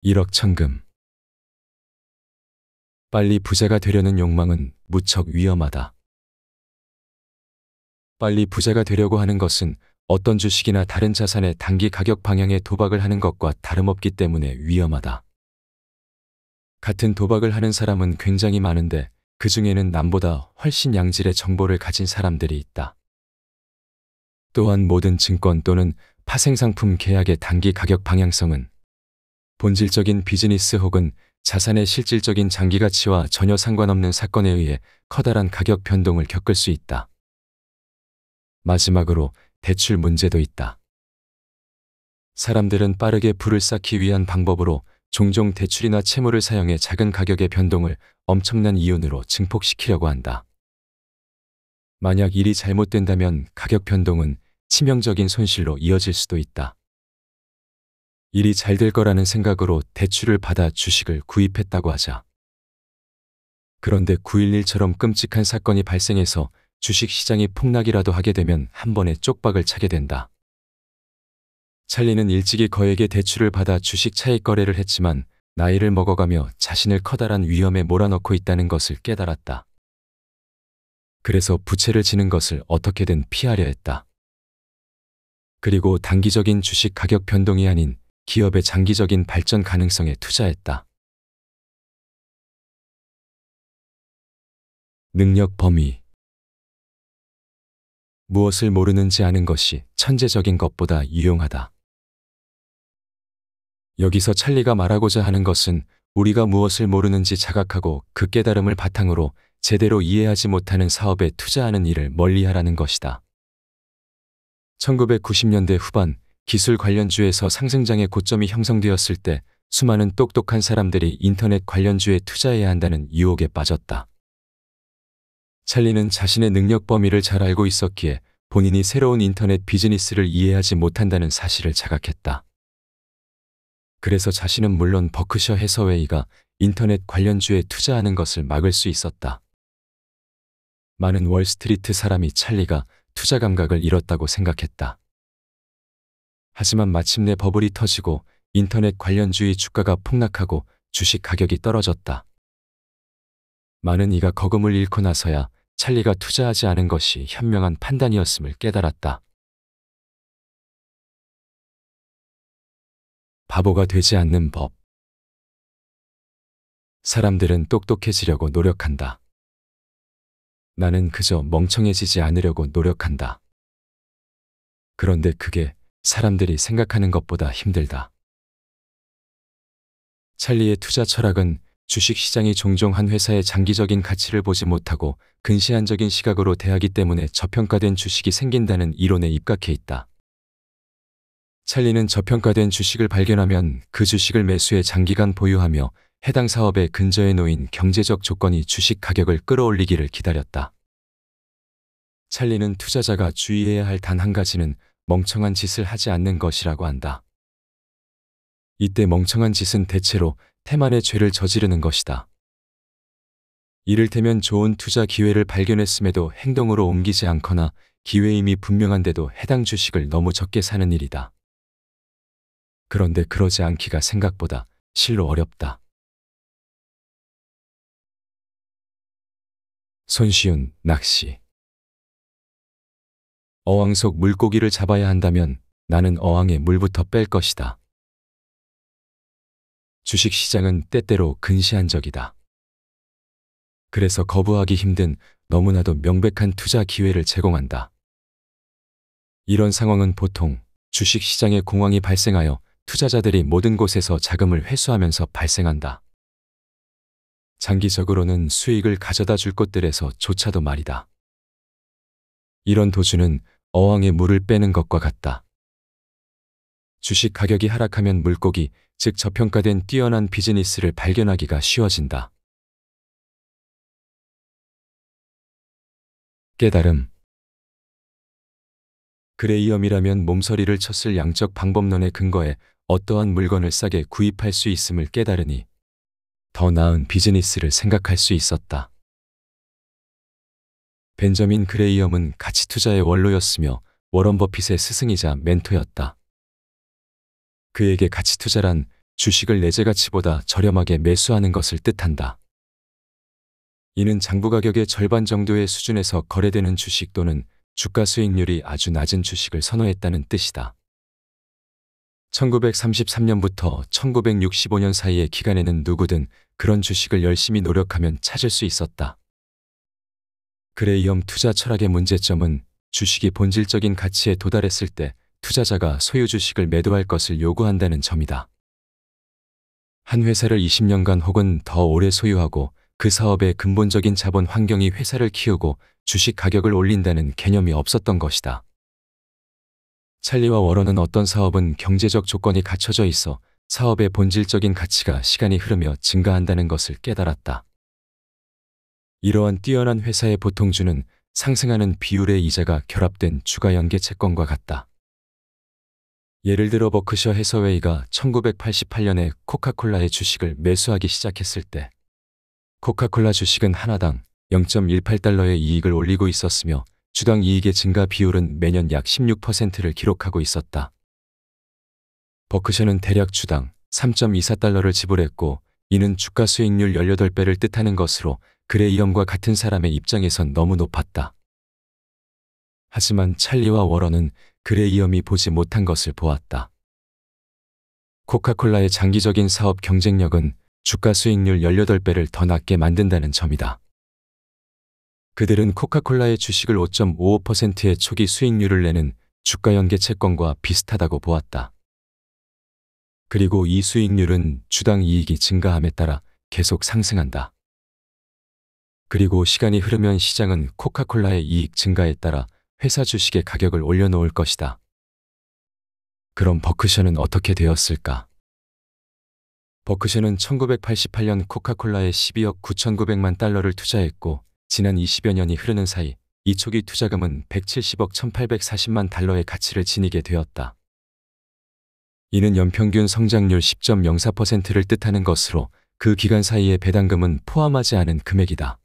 일억천금. 빨리 부자가 되려는 욕망은 무척 위험하다. 빨리 부자가 되려고 하는 것은 어떤 주식이나 다른 자산의 단기 가격 방향에 도박을 하는 것과 다름없기 때문에 위험하다. 같은 도박을 하는 사람은 굉장히 많은데 그 중에는 남보다 훨씬 양질의 정보를 가진 사람들이 있다. 또한 모든 증권 또는 파생상품 계약의 단기 가격 방향성은 본질적인 비즈니스 혹은 자산의 실질적인 장기 가치와 전혀 상관없는 사건에 의해 커다란 가격 변동을 겪을 수 있다. 마지막으로 대출 문제도 있다. 사람들은 빠르게 부를 쌓기 위한 방법으로 종종 대출이나 채무를 사용해 작은 가격의 변동을 엄청난 이윤으로 증폭시키려고 한다. 만약 일이 잘못된다면 가격 변동은 치명적인 손실로 이어질 수도 있다. 일이 잘 될 거라는 생각으로 대출을 받아 주식을 구입했다고 하자. 그런데 9.11처럼 끔찍한 사건이 발생해서 주식 시장이 폭락이라도 하게 되면 한 번에 쪽박을 차게 된다. 찰리는 일찍이 거액의 대출을 받아 주식 차익 거래를 했지만 나이를 먹어가며 자신을 커다란 위험에 몰아넣고 있다는 것을 깨달았다. 그래서 부채를 지는 것을 어떻게든 피하려 했다. 그리고 단기적인 주식 가격 변동이 아닌 기업의 장기적인 발전 가능성에 투자했다. 능력 범위. 무엇을 모르는지 아는 것이 천재적인 것보다 유용하다. 여기서 찰리가 말하고자 하는 것은 우리가 무엇을 모르는지 자각하고 그 깨달음을 바탕으로 제대로 이해하지 못하는 사업에 투자하는 일을 멀리하라는 것이다. 1990년대 후반 기술 관련주에서 상승장의 고점이 형성되었을 때 수많은 똑똑한 사람들이 인터넷 관련주에 투자해야 한다는 유혹에 빠졌다. 찰리는 자신의 능력 범위를 잘 알고 있었기에 본인이 새로운 인터넷 비즈니스를 이해하지 못한다는 사실을 자각했다. 그래서 자신은 물론 버크셔 해서웨이가 인터넷 관련주에 투자하는 것을 막을 수 있었다. 많은 월스트리트 사람이 찰리가 투자 감각을 잃었다고 생각했다. 하지만 마침내 버블이 터지고 인터넷 관련주의 주가가 폭락하고 주식 가격이 떨어졌다. 많은 이가 거금을 잃고 나서야 찰리가 투자하지 않은 것이 현명한 판단이었음을 깨달았다. 바보가 되지 않는 법. 사람들은 똑똑해지려고 노력한다. 나는 그저 멍청해지지 않으려고 노력한다. 그런데 그게 사람들이 생각하는 것보다 힘들다. 찰리의 투자 철학은 주식시장이 종종 한 회사의 장기적인 가치를 보지 못하고 근시안적인 시각으로 대하기 때문에 저평가된 주식이 생긴다는 이론에 입각해 있다. 찰리는 저평가된 주식을 발견하면 그 주식을 매수해 장기간 보유하며 해당 사업의 근저에 놓인 경제적 조건이 주식 가격을 끌어올리기를 기다렸다. 찰리는 투자자가 주의해야 할 단 한 가지는 멍청한 짓을 하지 않는 것이라고 한다. 이때 멍청한 짓은 대체로 태만의 죄를 저지르는 것이다. 이를테면 좋은 투자 기회를 발견했음에도 행동으로 옮기지 않거나 기회임이 분명한데도 해당 주식을 너무 적게 사는 일이다. 그런데 그러지 않기가 생각보다 실로 어렵다. 손쉬운 낚시. 어항 속 물고기를 잡아야 한다면 나는 어항에 물부터 뺄 것이다. 주식시장은 때때로 근시안적이다. 그래서 거부하기 힘든 너무나도 명백한 투자 기회를 제공한다. 이런 상황은 보통 주식시장의 공황이 발생하여 투자자들이 모든 곳에서 자금을 회수하면서 발생한다. 장기적으로는 수익을 가져다 줄 곳들에서조차도 말이다. 이런 도주는 어항에 물을 빼는 것과 같다. 주식 가격이 하락하면 물고기, 즉 저평가된 뛰어난 비즈니스를 발견하기가 쉬워진다. 깨달음. 그레이엄이라면 몸서리를 쳤을 양적 방법론에 근거해 어떠한 물건을 싸게 구입할 수 있음을 깨달으니 더 나은 비즈니스를 생각할 수 있었다. 벤저민 그레이엄은 가치 투자의 원로였으며 워런 버핏의 스승이자 멘토였다. 그에게 가치 투자란 주식을 내재 가치보다 저렴하게 매수하는 것을 뜻한다. 이는 장부 가격의 절반 정도의 수준에서 거래되는 주식 또는 주가 수익률이 아주 낮은 주식을 선호했다는 뜻이다. 1933년부터 1965년 사이의 기간에는 누구든 그런 주식을 열심히 노력하면 찾을 수 있었다. 그레이엄 투자 철학의 문제점은 주식이 본질적인 가치에 도달했을 때 투자자가 소유 주식을 매도할 것을 요구한다는 점이다. 한 회사를 20년간 혹은 더 오래 소유하고 그 사업의 근본적인 자본 환경이 회사를 키우고 주식 가격을 올린다는 개념이 없었던 것이다. 찰리와 워런은 어떤 사업은 경제적 조건이 갖춰져 있어 사업의 본질적인 가치가 시간이 흐르며 증가한다는 것을 깨달았다. 이러한 뛰어난 회사의 보통주는 상승하는 비율의 이자가 결합된 주가 연계 채권과 같다. 예를 들어 버크셔 해서웨이가 1988년에 코카콜라의 주식을 매수하기 시작했을 때 코카콜라 주식은 하나당 0.18달러의 이익을 올리고 있었으며 주당 이익의 증가 비율은 매년 약 16%를 기록하고 있었다. 버크셔는 대략 주당 3.24달러를 지불했고 이는 주가 수익률 18배를 뜻하는 것으로 그레이엄과 같은 사람의 입장에선 너무 높았다. 하지만 찰리와 워런은 그레이엄이 보지 못한 것을 보았다. 코카콜라의 장기적인 사업 경쟁력은 주가 수익률 18배를 더 낮게 만든다는 점이다. 그들은 코카콜라의 주식을 5.55%의 초기 수익률을 내는 주가 연계 채권과 비슷하다고 보았다. 그리고 이 수익률은 주당 이익이 증가함에 따라 계속 상승한다. 그리고 시간이 흐르면 시장은 코카콜라의 이익 증가에 따라 회사 주식의 가격을 올려놓을 것이다. 그럼 버크셔는 어떻게 되었을까? 버크셔는 1988년 코카콜라에 12억 9,900만 달러를 투자했고 지난 20여 년이 흐르는 사이 이 초기 투자금은 170억 1,840만 달러의 가치를 지니게 되었다. 이는 연평균 성장률 10.04%를 뜻하는 것으로 그 기간 사이의 배당금은 포함하지 않은 금액이다.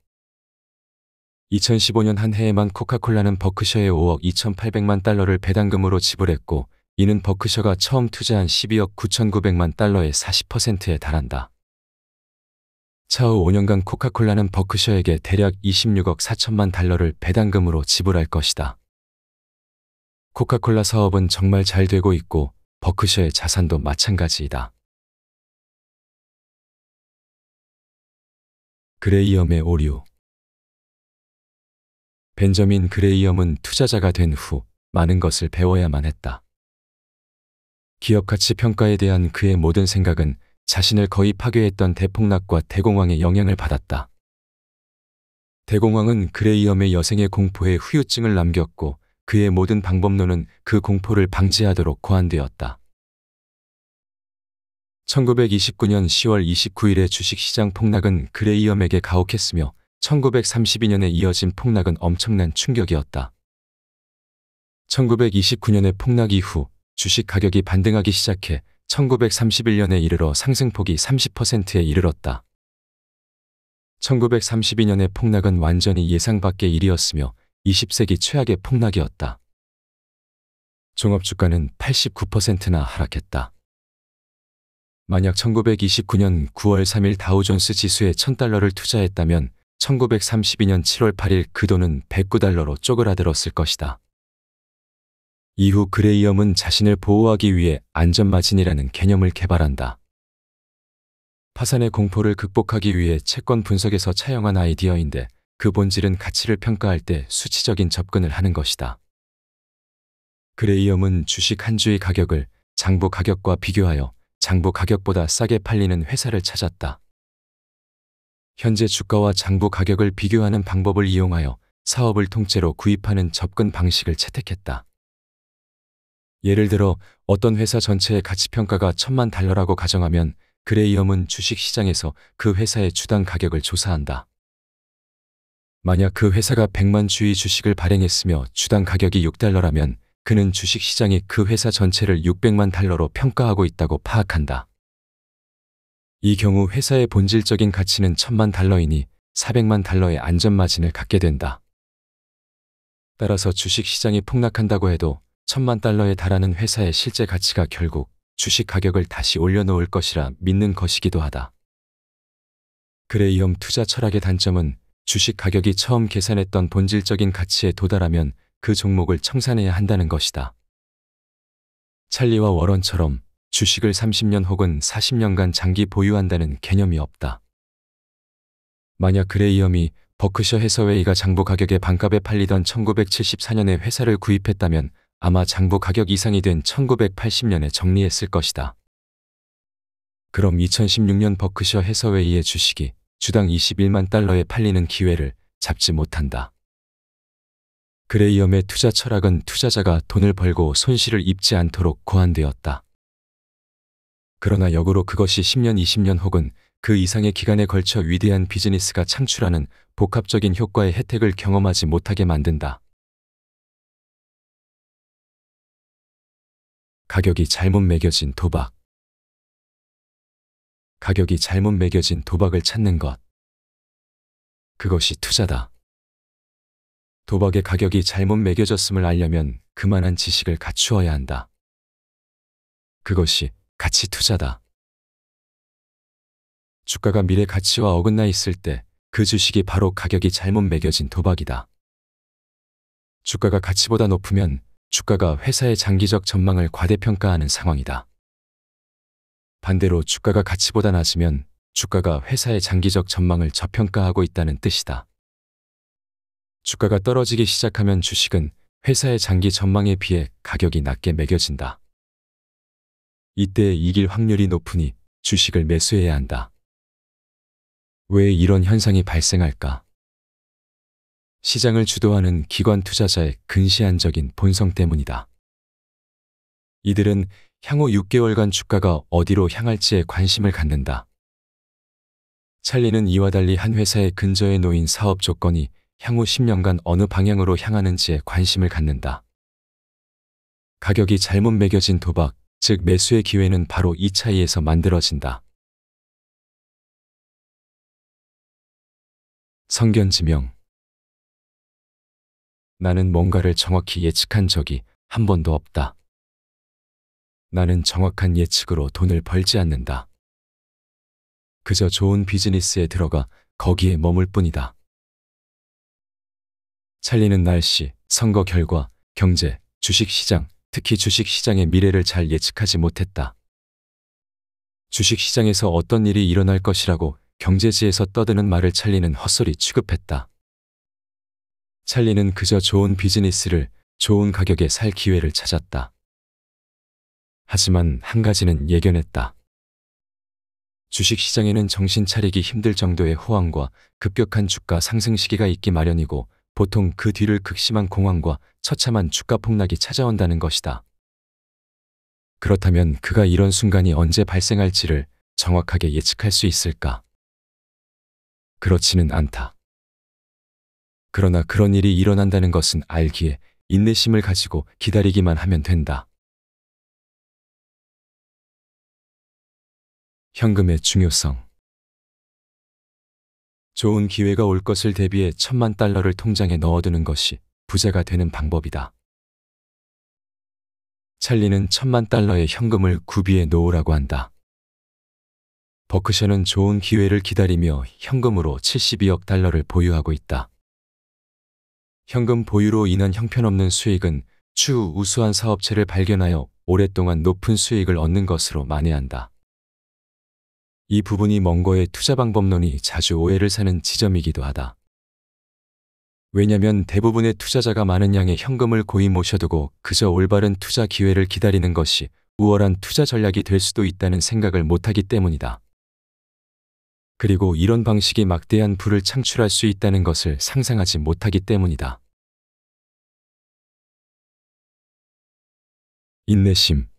2015년 한 해에만 코카콜라는 버크셔에 5억 2,800만 달러를 배당금으로 지불했고 이는 버크셔가 처음 투자한 12억 9,900만 달러의 40%에 달한다. 차후 5년간 코카콜라는 버크셔에게 대략 26억 4천만 달러를 배당금으로 지불할 것이다. 코카콜라 사업은 정말 잘 되고 있고 버크셔의 자산도 마찬가지이다. 그레이엄의 오류. 벤저민 그레이엄은 투자자가 된 후 많은 것을 배워야만 했다. 기업 가치 평가에 대한 그의 모든 생각은 자신을 거의 파괴했던 대폭락과 대공황의 영향을 받았다. 대공황은 그레이엄의 여생의 공포에 후유증을 남겼고 그의 모든 방법론은 그 공포를 방지하도록 고안되었다. 1929년 10월 29일의 주식시장 폭락은 그레이엄에게 가혹했으며 1932년에 이어진 폭락은 엄청난 충격이었다. 1929년의 폭락 이후 주식 가격이 반등하기 시작해 1931년에 이르러 상승폭이 30%에 이르렀다. 1932년의 폭락은 완전히 예상 밖의 일이었으며 20세기 최악의 폭락이었다. 종합주가는 89%나 하락했다. 만약 1929년 9월 3일 다우존스 지수에 1,000달러를 투자했다면 1932년 7월 8일 그 돈은 109달러로 쪼그라들었을 것이다. 이후 그레이엄은 자신을 보호하기 위해 안전마진이라는 개념을 개발한다. 파산의 공포를 극복하기 위해 채권 분석에서 차용한 아이디어인데 그 본질은 가치를 평가할 때 수치적인 접근을 하는 것이다. 그레이엄은 주식 한 주의 가격을 장부 가격과 비교하여 장부 가격보다 싸게 팔리는 회사를 찾았다. 현재 주가와 장부 가격을 비교하는 방법을 이용하여 사업을 통째로 구입하는 접근 방식을 채택했다. 예를 들어 어떤 회사 전체의 가치평가가 1,000만 달러라고 가정하면 그레이엄은 주식시장에서 그 회사의 주당 가격을 조사한다. 만약 그 회사가 100만 주의 주식을 발행했으며 주당 가격이 6달러라면 그는 주식시장이 그 회사 전체를 600만 달러로 평가하고 있다고 파악한다. 이 경우 회사의 본질적인 가치는 1,000만 달러이니 400만 달러의 안전마진을 갖게 된다. 따라서 주식시장이 폭락한다고 해도 1,000만 달러에 달하는 회사의 실제 가치가 결국 주식 가격을 다시 올려놓을 것이라 믿는 것이기도 하다. 그레이엄 투자 철학의 단점은 주식 가격이 처음 계산했던 본질적인 가치에 도달하면 그 종목을 청산해야 한다는 것이다. 찰리와 워런처럼 주식을 30년 혹은 40년간 장기 보유한다는 개념이 없다. 만약 그레이엄이 버크셔 해서웨이가 장부 가격의 반값에 팔리던 1974년에 회사를 구입했다면 아마 장부 가격 이상이 된 1980년에 정리했을 것이다. 그럼 2016년 버크셔 해서웨이의 주식이 주당 21만 달러에 팔리는 기회를 잡지 못한다. 그레이엄의 투자 철학은 투자자가 돈을 벌고 손실을 입지 않도록 고안되었다. 그러나 역으로 그것이 10년, 20년 혹은 그 이상의 기간에 걸쳐 위대한 비즈니스가 창출하는 복합적인 효과의 혜택을 경험하지 못하게 만든다. 가격이 잘못 매겨진 도박. 가격이 잘못 매겨진 도박을 찾는 것. 그것이 투자다. 도박의 가격이 잘못 매겨졌음을 알려면 그만한 지식을 갖추어야 한다. 그것이 가치 투자다. 주가가 미래 가치와 어긋나 있을 때 그 주식이 바로 가격이 잘못 매겨진 도박이다. 주가가 가치보다 높으면 주가가 회사의 장기적 전망을 과대평가하는 상황이다. 반대로 주가가 가치보다 낮으면 주가가 회사의 장기적 전망을 저평가하고 있다는 뜻이다. 주가가 떨어지기 시작하면 주식은 회사의 장기 전망에 비해 가격이 낮게 매겨진다. 이때 이길 확률이 높으니 주식을 매수해야 한다. 왜 이런 현상이 발생할까? 시장을 주도하는 기관 투자자의 근시안적인 본성 때문이다. 이들은 향후 6개월간 주가가 어디로 향할지에 관심을 갖는다. 찰리는 이와 달리 한 회사의 근저에 놓인 사업 조건이 향후 10년간 어느 방향으로 향하는지에 관심을 갖는다. 가격이 잘못 매겨진 도박, 즉 매수의 기회는 바로 이 차이에서 만들어진다. 성견지명. 나는 뭔가를 정확히 예측한 적이 한 번도 없다. 나는 정확한 예측으로 돈을 벌지 않는다. 그저 좋은 비즈니스에 들어가 거기에 머물 뿐이다. 찰리는 날씨, 선거 결과, 경제, 주식시장, 특히 주식시장의 미래를 잘 예측하지 못했다. 주식시장에서 어떤 일이 일어날 것이라고 경제지에서 떠드는 말을 찰리는 헛소리 취급했다. 찰리는 그저 좋은 비즈니스를 좋은 가격에 살 기회를 찾았다. 하지만 한 가지는 예견했다. 주식시장에는 정신 차리기 힘들 정도의 호황과 급격한 주가 상승 시기가 있기 마련이고 보통 그 뒤를 극심한 공황과 처참한 주가 폭락이 찾아온다는 것이다. 그렇다면 그가 이런 순간이 언제 발생할지를 정확하게 예측할 수 있을까? 그렇지는 않다. 그러나 그런 일이 일어난다는 것은 알기에 인내심을 가지고 기다리기만 하면 된다. 현금의 중요성. 좋은 기회가 올 것을 대비해 1000만 달러를 통장에 넣어두는 것이 부자가 되는 방법이다. 찰리는 1000만 달러의 현금을 구비해 놓으라고 한다. 버크셔는 좋은 기회를 기다리며 현금으로 72억 달러를 보유하고 있다. 현금 보유로 인한 형편없는 수익은 추후 우수한 사업체를 발견하여 오랫동안 높은 수익을 얻는 것으로 만회한다. 이 부분이 멍거의 투자 방법론이 자주 오해를 사는 지점이기도 하다. 왜냐면 대부분의 투자자가 많은 양의 현금을 고이 모셔두고 그저 올바른 투자 기회를 기다리는 것이 우월한 투자 전략이 될 수도 있다는 생각을 못하기 때문이다. 그리고 이런 방식이 막대한 부를 창출할 수 있다는 것을 상상하지 못하기 때문이다. 인내심.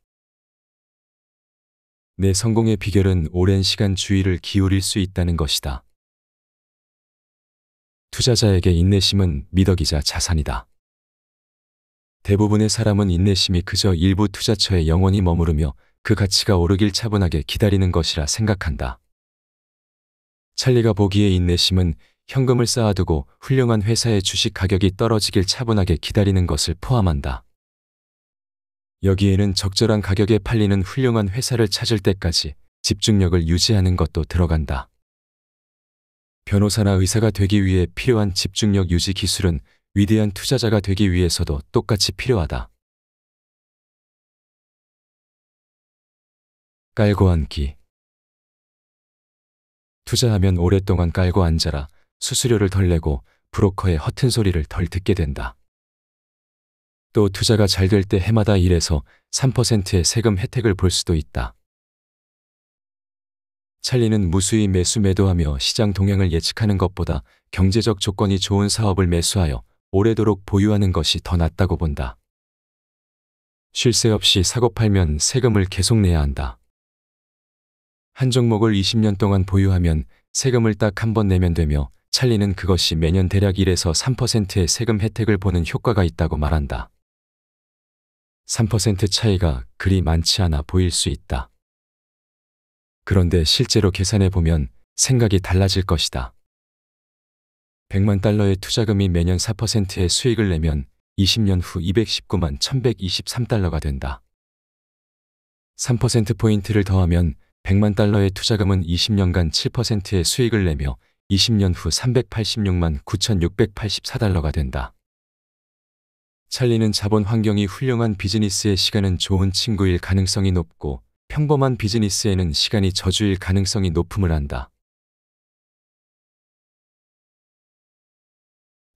내 성공의 비결은 오랜 시간 주의를 기울일 수 있다는 것이다. 투자자에게 인내심은 미덕이자 자산이다. 대부분의 사람은 인내심이 그저 일부 투자처에 영원히 머무르며 그 가치가 오르길 차분하게 기다리는 것이라 생각한다. 찰리가 보기에 인내심은 현금을 쌓아두고 훌륭한 회사의 주식 가격이 떨어지길 차분하게 기다리는 것을 포함한다. 여기에는 적절한 가격에 팔리는 훌륭한 회사를 찾을 때까지 집중력을 유지하는 것도 들어간다. 변호사나 의사가 되기 위해 필요한 집중력 유지 기술은 위대한 투자자가 되기 위해서도 똑같이 필요하다. 깔고 앉기. 투자하면 오랫동안 깔고 앉아라. 수수료를 덜 내고 브로커의 허튼 소리를 덜 듣게 된다. 또 투자가 잘 될 때 해마다 1에서 3%의 세금 혜택을 볼 수도 있다. 찰리는 무수히 매수 매도하며 시장 동향을 예측하는 것보다 경제적 조건이 좋은 사업을 매수하여 오래도록 보유하는 것이 더 낫다고 본다. 쉴 새 없이 사고 팔면 세금을 계속 내야 한다. 한 종목을 20년 동안 보유하면 세금을 딱 한 번 내면 되며 찰리는 그것이 매년 대략 1에서 3%의 세금 혜택을 보는 효과가 있다고 말한다. 3% 차이가 그리 많지 않아 보일 수 있다. 그런데 실제로 계산해 보면 생각이 달라질 것이다. 100만 달러의 투자금이 매년 4%의 수익을 내면 20년 후 219만 1123달러가 된다. 3%포인트를 더하면 100만 달러의 투자금은 20년간 7%의 수익을 내며 20년 후 386만 9684달러가 된다. 찰리는 자본 환경이 훌륭한 비즈니스의 시간은 좋은 친구일 가능성이 높고 평범한 비즈니스에는 시간이 저주일 가능성이 높음을 안다.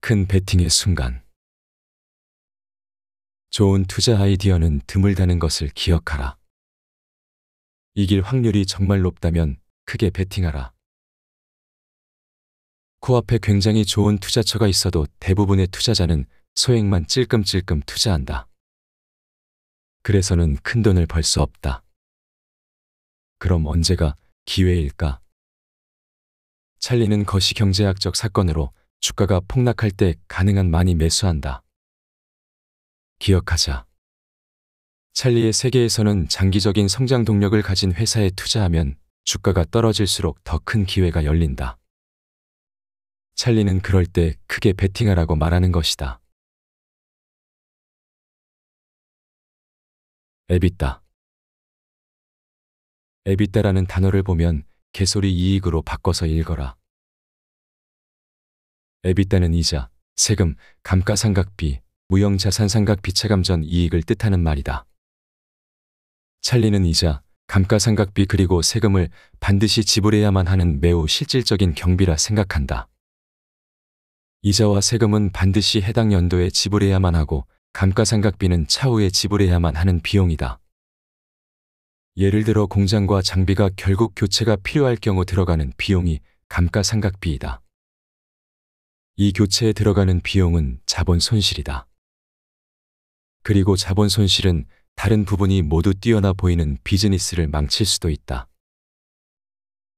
큰 베팅의 순간. 좋은 투자 아이디어는 드물다는 것을 기억하라. 이길 확률이 정말 높다면 크게 베팅하라. 코앞에 굉장히 좋은 투자처가 있어도 대부분의 투자자는 소액만 찔끔찔끔 투자한다. 그래서는 큰 돈을 벌 수 없다. 그럼 언제가 기회일까? 찰리는 거시경제학적 사건으로 주가가 폭락할 때 가능한 많이 매수한다. 기억하자. 찰리의 세계에서는 장기적인 성장 동력을 가진 회사에 투자하면 주가가 떨어질수록 더 큰 기회가 열린다. 찰리는 그럴 때 크게 베팅하라고 말하는 것이다. 에비타. 에비타라는 단어를 보면 개소리 이익으로 바꿔서 읽어라. 에비타는 이자, 세금, 감가상각비, 무형자산상각비 차감 전 이익을 뜻하는 말이다. 찰리는 이자, 감가상각비 그리고 세금을 반드시 지불해야만 하는 매우 실질적인 경비라 생각한다. 이자와 세금은 반드시 해당 연도에 지불해야만 하고 감가상각비는 차후에 지불해야만 하는 비용이다. 예를 들어 공장과 장비가 결국 교체가 필요할 경우 들어가는 비용이 감가상각비이다. 이 교체에 들어가는 비용은 자본 손실이다. 그리고 자본 손실은 다른 부분이 모두 뛰어나 보이는 비즈니스를 망칠 수도 있다.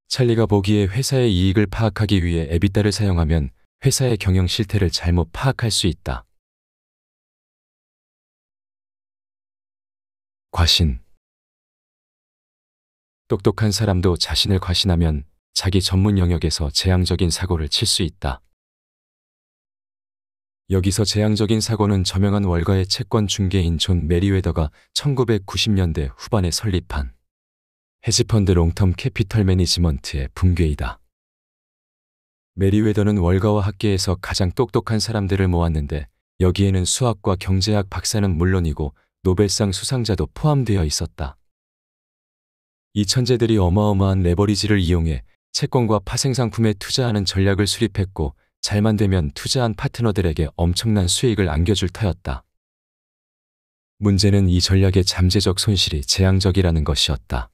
찰리가 보기에 회사의 이익을 파악하기 위해 에비타를 사용하면 회사의 경영 실태를 잘못 파악할 수 있다. 과신. 똑똑한 사람도 자신을 과신하면 자기 전문 영역에서 재앙적인 사고를 칠 수 있다. 여기서 재앙적인 사고는 저명한 월가의 채권 중개인 존 메리웨더가 1990년대 후반에 설립한 헤지펀드 롱텀 캐피털 매니지먼트의 붕괴이다. 메리웨더는 월가와 학계에서 가장 똑똑한 사람들을 모았는데 여기에는 수학과 경제학 박사는 물론이고 노벨상 수상자도 포함되어 있었다. 이 천재들이 어마어마한 레버리지를 이용해 채권과 파생상품에 투자하는 전략을 수립했고 잘만 되면 투자한 파트너들에게 엄청난 수익을 안겨줄 터였다. 문제는 이 전략의 잠재적 손실이 재앙적이라는 것이었다.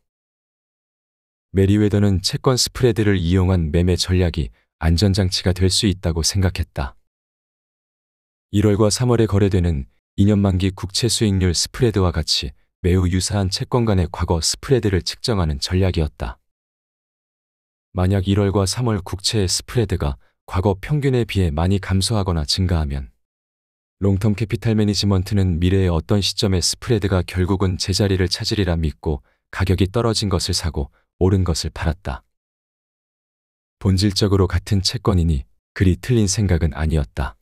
메리웨더는 채권 스프레드를 이용한 매매 전략이 안전장치가 될 수 있다고 생각했다. 1월과 3월에 거래되는 2년 만기 국채 수익률 스프레드와 같이 매우 유사한 채권 간의 과거 스프레드를 측정하는 전략이었다. 만약 1월과 3월 국채의 스프레드가 과거 평균에 비해 많이 감소하거나 증가하면 롱텀 캐피탈 매니지먼트는 미래의 어떤 시점에 스프레드가 결국은 제자리를 찾으리라 믿고 가격이 떨어진 것을 사고 오른 것을 팔았다. 본질적으로 같은 채권이니 그리 틀린 생각은 아니었다.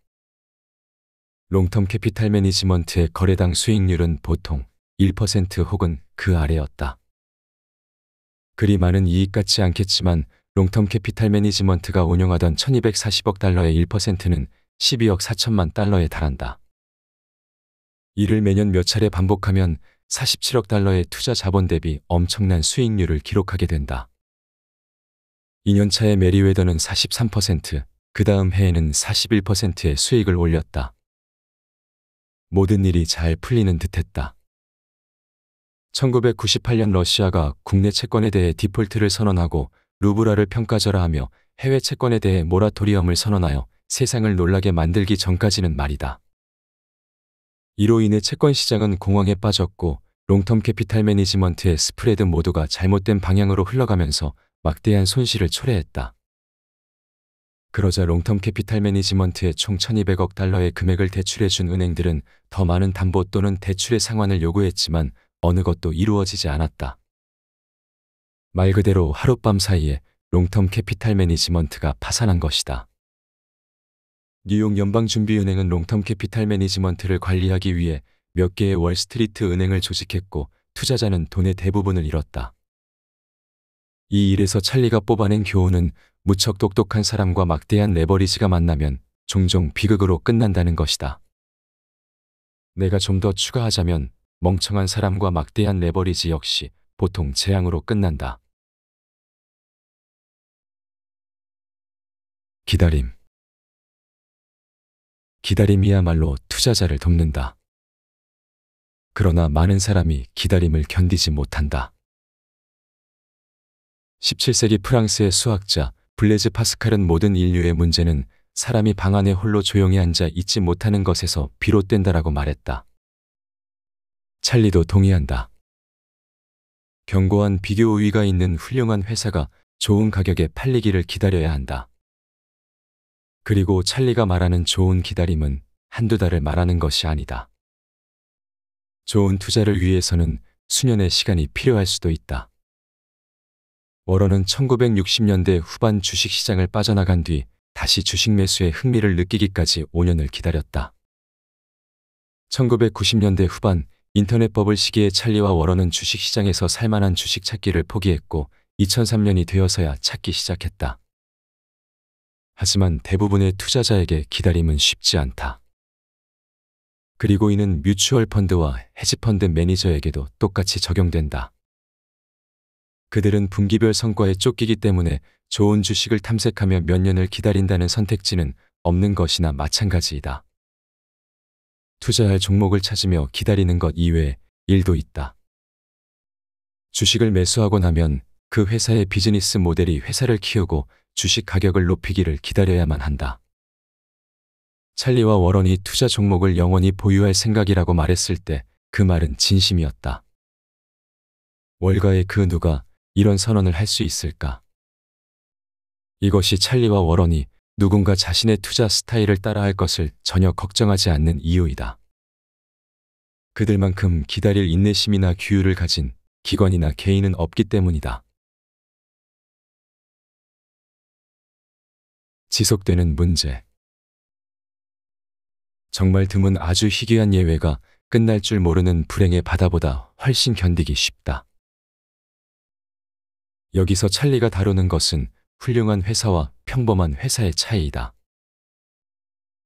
롱텀 캐피탈 매니지먼트의 거래당 수익률은 보통 1% 혹은 그 아래였다. 그리 많은 이익 같지 않겠지만 롱텀 캐피탈 매니지먼트가 운용하던 1240억 달러의 1%는 12억 4천만 달러에 달한다. 이를 매년 몇 차례 반복하면 47억 달러의 투자 자본 대비 엄청난 수익률을 기록하게 된다. 2년차에 메리웨더는 43%, 그 다음 해에는 41%의 수익을 올렸다. 모든 일이 잘 풀리는 듯했다. 1998년 러시아가 국내 채권에 대해 디폴트를 선언하고 루블화를 평가절하하며 해외 채권에 대해 모라토리엄을 선언하여 세상을 놀라게 만들기 전까지는 말이다. 이로 인해 채권 시장은 공황에 빠졌고 롱텀 캐피탈 매니지먼트의 스프레드 모두가 잘못된 방향으로 흘러가면서 막대한 손실을 초래했다. 그러자 롱텀 캐피탈 매니지먼트에 총 1200억 달러의 금액을 대출해준 은행들은 더 많은 담보 또는 대출의 상환을 요구했지만 어느 것도 이루어지지 않았다. 말 그대로 하룻밤 사이에 롱텀 캐피탈 매니지먼트가 파산한 것이다. 뉴욕 연방준비은행은 롱텀 캐피탈 매니지먼트를 관리하기 위해 몇 개의 월스트리트 은행을 조직했고 투자자는 돈의 대부분을 잃었다. 이 일에서 찰리가 뽑아낸 교훈은 무척 똑똑한 사람과 막대한 레버리지가 만나면 종종 비극으로 끝난다는 것이다. 내가 좀 더 추가하자면 멍청한 사람과 막대한 레버리지 역시 보통 재앙으로 끝난다. 기다림. 기다림이야말로 투자자를 돕는다. 그러나 많은 사람이 기다림을 견디지 못한다. 17세기 프랑스의 수학자 블레즈 파스칼은 모든 인류의 문제는 사람이 방 안에 홀로 조용히 앉아 있지 못하는 것에서 비롯된다라고 말했다. 찰리도 동의한다. 견고한 비교 우위가 있는 훌륭한 회사가 좋은 가격에 팔리기를 기다려야 한다. 그리고 찰리가 말하는 좋은 기다림은 한두 달을 말하는 것이 아니다. 좋은 투자를 위해서는 수년의 시간이 필요할 수도 있다. 워런은 1960년대 후반 주식시장을 빠져나간 뒤 다시 주식 매수에 흥미를 느끼기까지 5년을 기다렸다. 1990년대 후반 인터넷 버블 시기에 찰리와 워런은 주식시장에서 살만한 주식 찾기를 포기했고 2003년이 되어서야 찾기 시작했다. 하지만 대부분의 투자자에게 기다림은 쉽지 않다. 그리고 이는 뮤추얼 펀드와 헤지펀드 매니저에게도 똑같이 적용된다. 그들은 분기별 성과에 쫓기기 때문에 좋은 주식을 탐색하며 몇 년을 기다린다는 선택지는 없는 것이나 마찬가지이다. 투자할 종목을 찾으며 기다리는 것 이외에 일도 있다. 주식을 매수하고 나면 그 회사의 비즈니스 모델이 회사를 키우고 주식 가격을 높이기를 기다려야만 한다. 찰리와 워런이 투자 종목을 영원히 보유할 생각이라고 말했을 때 그 말은 진심이었다. 월가의 그 누가 이런 선언을 할 수 있을까? 이것이 찰리와 워런이 누군가 자신의 투자 스타일을 따라할 것을 전혀 걱정하지 않는 이유이다. 그들만큼 기다릴 인내심이나 규율을 가진 기관이나 개인은 없기 때문이다. 지속되는 문제. 정말 드문 아주 희귀한 예외가 끝날 줄 모르는 불행의 바다보다 훨씬 견디기 쉽다. 여기서 찰리가 다루는 것은 훌륭한 회사와 평범한 회사의 차이이다.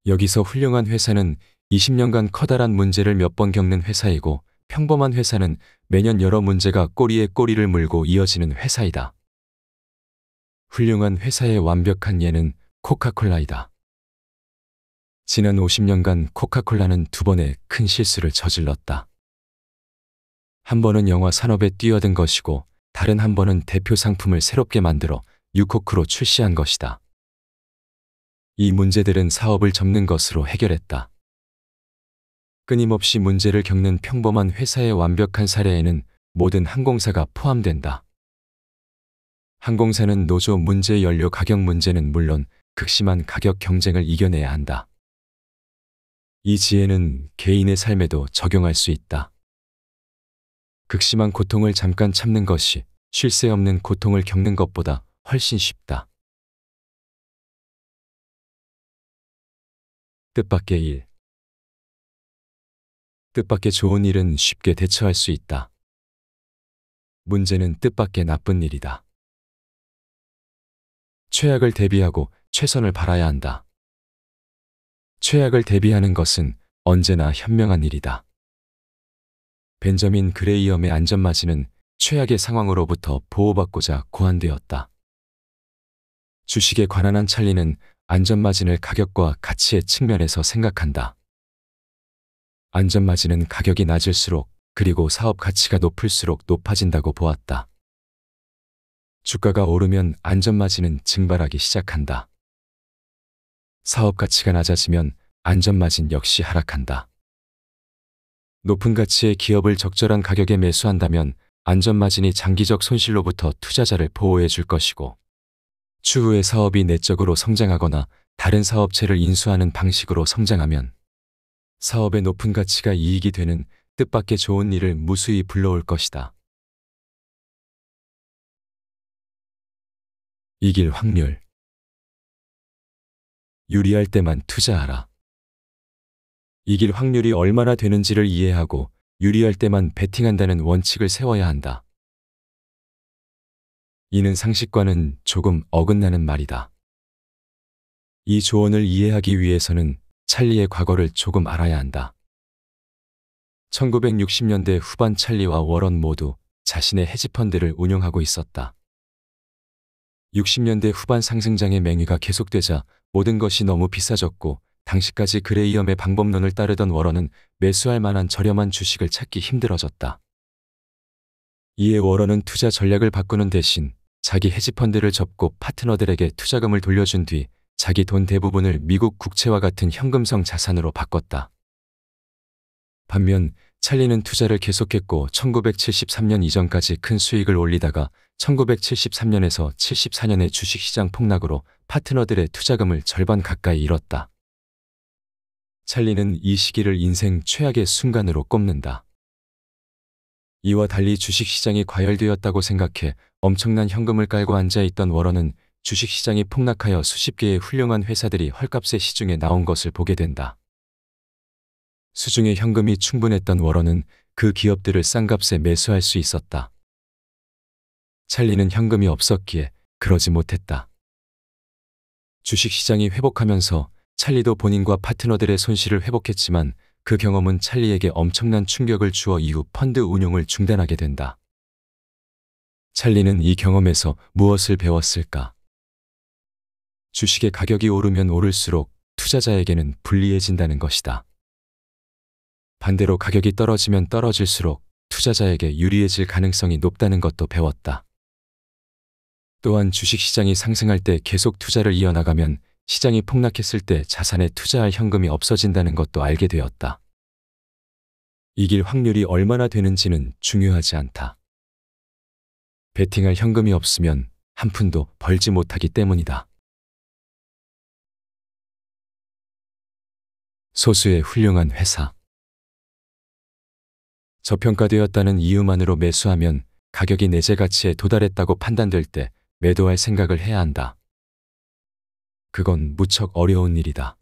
여기서 훌륭한 회사는 20년간 커다란 문제를 몇 번 겪는 회사이고 평범한 회사는 매년 여러 문제가 꼬리에 꼬리를 물고 이어지는 회사이다. 훌륭한 회사의 완벽한 예는 코카콜라이다. 지난 50년간 코카콜라는 두 번의 큰 실수를 저질렀다. 한 번은 영화 산업에 뛰어든 것이고 다른 한 번은 대표 상품을 새롭게 만들어 뉴코크로 출시한 것이다. 이 문제들은 사업을 접는 것으로 해결했다. 끊임없이 문제를 겪는 평범한 회사의 완벽한 사례에는 모든 항공사가 포함된다. 항공사는 노조 문제, 연료 가격 문제는 물론 극심한 가격 경쟁을 이겨내야 한다. 이 지혜는 개인의 삶에도 적용할 수 있다. 극심한 고통을 잠깐 참는 것이 쉴 새 없는 고통을 겪는 것보다 훨씬 쉽다. 뜻밖의 일. 뜻밖의 좋은 일은 쉽게 대처할 수 있다. 문제는 뜻밖의 나쁜 일이다. 최악을 대비하고 최선을 바라야 한다. 최악을 대비하는 것은 언제나 현명한 일이다. 벤저민 그레이엄의 안전마진은 최악의 상황으로부터 보호받고자 고안되었다. 주식에 관한 한 찰리는 안전마진을 가격과 가치의 측면에서 생각한다. 안전마진은 가격이 낮을수록 그리고 사업 가치가 높을수록 높아진다고 보았다. 주가가 오르면 안전마진은 증발하기 시작한다. 사업 가치가 낮아지면 안전마진 역시 하락한다. 높은 가치의 기업을 적절한 가격에 매수한다면 안전마진이 장기적 손실로부터 투자자를 보호해 줄 것이고, 추후에 사업이 내적으로 성장하거나 다른 사업체를 인수하는 방식으로 성장하면 사업의 높은 가치가 이익이 되는 뜻밖의 좋은 일을 무수히 불러올 것이다. 이길 확률. 유리할 때만 투자하라. 이길 확률이 얼마나 되는지를 이해하고 유리할 때만 베팅한다는 원칙을 세워야 한다. 이는 상식과는 조금 어긋나는 말이다. 이 조언을 이해하기 위해서는 찰리의 과거를 조금 알아야 한다. 1960년대 후반 찰리와 워런 모두 자신의 헤지펀드를 운용하고 있었다. 60년대 후반 상승장의 맹위가 계속되자 모든 것이 너무 비싸졌고, 당시까지 그레이엄의 방법론을 따르던 워런은 매수할 만한 저렴한 주식을 찾기 힘들어졌다. 이에 워런은 투자 전략을 바꾸는 대신 자기 헤지펀드를 접고 파트너들에게 투자금을 돌려준 뒤 자기 돈 대부분을 미국 국채와 같은 현금성 자산으로 바꿨다. 반면 찰리는 투자를 계속했고 1973년 이전까지 큰 수익을 올리다가 1973년에서 74년의 주식시장 폭락으로 파트너들의 투자금을 절반 가까이 잃었다. 찰리는 이 시기를 인생 최악의 순간으로 꼽는다. 이와 달리 주식시장이 과열되었다고 생각해 엄청난 현금을 깔고 앉아있던 워런은 주식시장이 폭락하여 수십 개의 훌륭한 회사들이 헐값에 시중에 나온 것을 보게 된다. 수중에 현금이 충분했던 워런은 그 기업들을 싼 값에 매수할 수 있었다. 찰리는 현금이 없었기에 그러지 못했다. 주식시장이 회복하면서 찰리도 본인과 파트너들의 손실을 회복했지만 그 경험은 찰리에게 엄청난 충격을 주어 이후 펀드 운용을 중단하게 된다. 찰리는 이 경험에서 무엇을 배웠을까? 주식의 가격이 오르면 오를수록 투자자에게는 불리해진다는 것이다. 반대로 가격이 떨어지면 떨어질수록 투자자에게 유리해질 가능성이 높다는 것도 배웠다. 또한 주식시장이 상승할 때 계속 투자를 이어나가면 시장이 폭락했을 때 자산에 투자할 현금이 없어진다는 것도 알게 되었다. 이길 확률이 얼마나 되는지는 중요하지 않다. 베팅할 현금이 없으면 한 푼도 벌지 못하기 때문이다. 소수의 훌륭한 회사. 저평가되었다는 이유만으로 매수하면 가격이 내재 가치에 도달했다고 판단될 때 매도할 생각을 해야 한다. 그건 무척 어려운 일이다.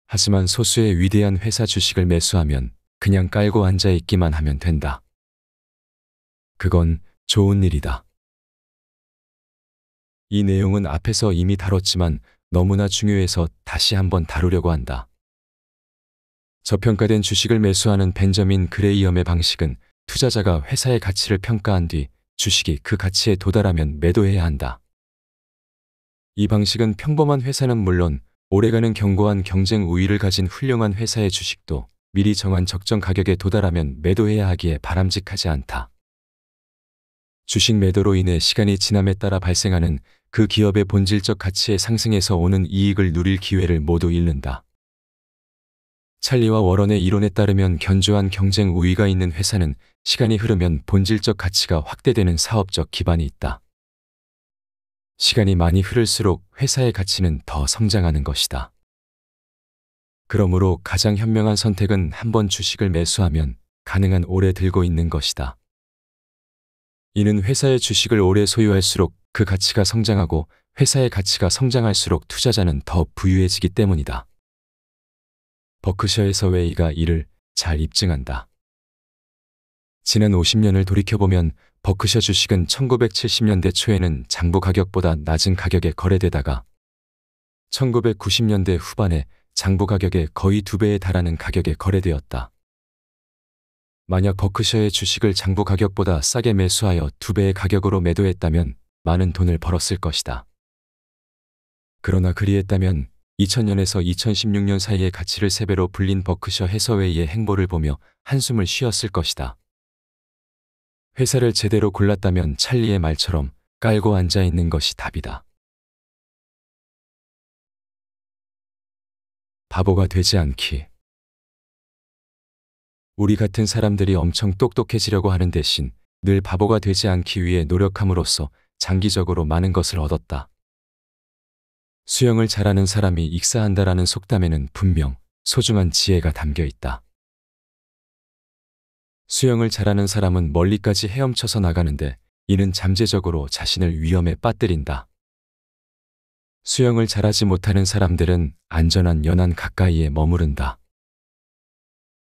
하지만 소수의 위대한 회사 주식을 매수하면 그냥 깔고 앉아 있기만 하면 된다. 그건 좋은 일이다. 이 내용은 앞에서 이미 다뤘지만 너무나 중요해서 다시 한번 다루려고 한다. 저평가된 주식을 매수하는 벤저민 그레이엄의 방식은 투자자가 회사의 가치를 평가한 뒤 주식이 그 가치에 도달하면 매도해야 한다. 이 방식은 평범한 회사는 물론 오래가는 견고한 경쟁 우위를 가진 훌륭한 회사의 주식도 미리 정한 적정 가격에 도달하면 매도해야 하기에 바람직하지 않다. 주식 매도로 인해 시간이 지남에 따라 발생하는 그 기업의 본질적 가치의 상승에서 오는 이익을 누릴 기회를 모두 잃는다. 찰리와 워런의 이론에 따르면 견조한 경쟁 우위가 있는 회사는 시간이 흐르면 본질적 가치가 확대되는 사업적 기반이 있다. 시간이 많이 흐를수록 회사의 가치는 더 성장하는 것이다. 그러므로 가장 현명한 선택은 한번 주식을 매수하면 가능한 오래 들고 있는 것이다. 이는 회사의 주식을 오래 소유할수록 그 가치가 성장하고 회사의 가치가 성장할수록 투자자는 더 부유해지기 때문이다. 버크셔에서 웨이가 이를 잘 입증한다. 지난 50년을 돌이켜보면 버크셔 주식은 1970년대 초에는 장부 가격보다 낮은 가격에 거래되다가 1990년대 후반에 장부 가격의 거의 2배에 달하는 가격에 거래되었다. 만약 버크셔의 주식을 장부 가격보다 싸게 매수하여 2배의 가격으로 매도했다면 많은 돈을 벌었을 것이다. 그러나 그리했다면 2000년에서 2016년 사이의 가치를 3배로 불린 버크셔 해서웨이의 행보를 보며 한숨을 쉬었을 것이다. 회사를 제대로 골랐다면 찰리의 말처럼 깔고 앉아 있는 것이 답이다. 바보가 되지 않기. 우리 같은 사람들이 엄청 똑똑해지려고 하는 대신 늘 바보가 되지 않기 위해 노력함으로써 장기적으로 많은 것을 얻었다. 수영을 잘하는 사람이 익사한다라는 속담에는 분명 소중한 지혜가 담겨 있다. 수영을 잘하는 사람은 멀리까지 헤엄쳐서 나가는데 이는 잠재적으로 자신을 위험에 빠뜨린다. 수영을 잘하지 못하는 사람들은 안전한 연안 가까이에 머무른다.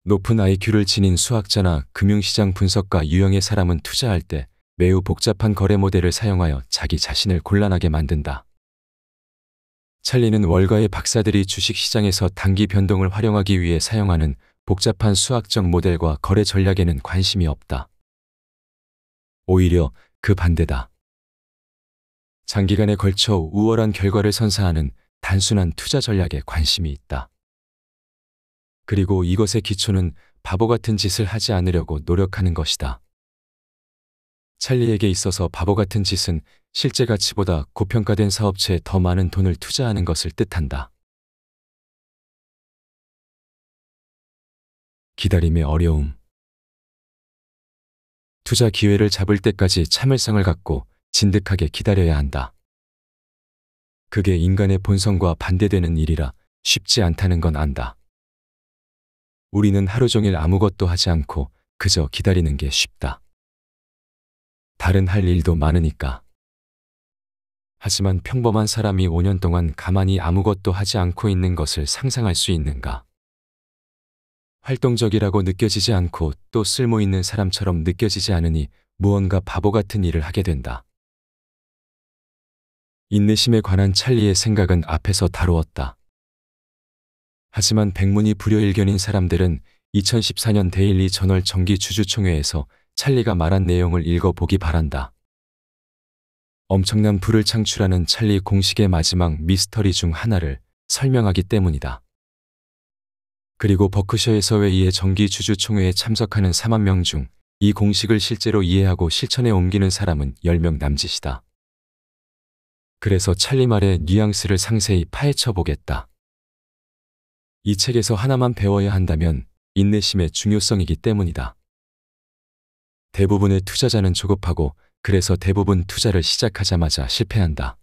높은 IQ를 지닌 수학자나 금융시장 분석가 유형의 사람은 투자할 때 매우 복잡한 거래 모델을 사용하여 자기 자신을 곤란하게 만든다. 찰리는 월가의 박사들이 주식시장에서 단기 변동을 활용하기 위해 사용하는 복잡한 수학적 모델과 거래 전략에는 관심이 없다. 오히려 그 반대다. 장기간에 걸쳐 우월한 결과를 선사하는 단순한 투자 전략에 관심이 있다. 그리고 이것의 기초는 바보 같은 짓을 하지 않으려고 노력하는 것이다. 찰리에게 있어서 바보 같은 짓은 실제 가치보다 고평가된 사업체에 더 많은 돈을 투자하는 것을 뜻한다. 기다림의 어려움. 투자 기회를 잡을 때까지 참을성을 갖고 진득하게 기다려야 한다. 그게 인간의 본성과 반대되는 일이라 쉽지 않다는 건 안다. 우리는 하루 종일 아무것도 하지 않고 그저 기다리는 게 쉽다. 다른 할 일도 많으니까. 하지만 평범한 사람이 5년 동안 가만히 아무것도 하지 않고 있는 것을 상상할 수 있는가? 활동적이라고 느껴지지 않고 또 쓸모 있는 사람처럼 느껴지지 않으니 무언가 바보 같은 일을 하게 된다. 인내심에 관한 찰리의 생각은 앞에서 다루었다. 하지만 백문이 불여일견인 사람들은 2014년 데일리 저널 정기 주주총회에서 찰리가 말한 내용을 읽어보기 바란다. 엄청난 부를 창출하는 찰리 공식의 마지막 미스터리 중 하나를 설명하기 때문이다. 그리고 버크셔 해서웨이의 정기 주주총회에 참석하는 4만 명 중 이 공식을 실제로 이해하고 실천에 옮기는 사람은 10명 남짓이다. 그래서 찰리 말의 뉘앙스를 상세히 파헤쳐 보겠다. 이 책에서 하나만 배워야 한다면 인내심의 중요성이기 때문이다. 대부분의 투자자는 조급하고 그래서 대부분 투자를 시작하자마자 실패한다.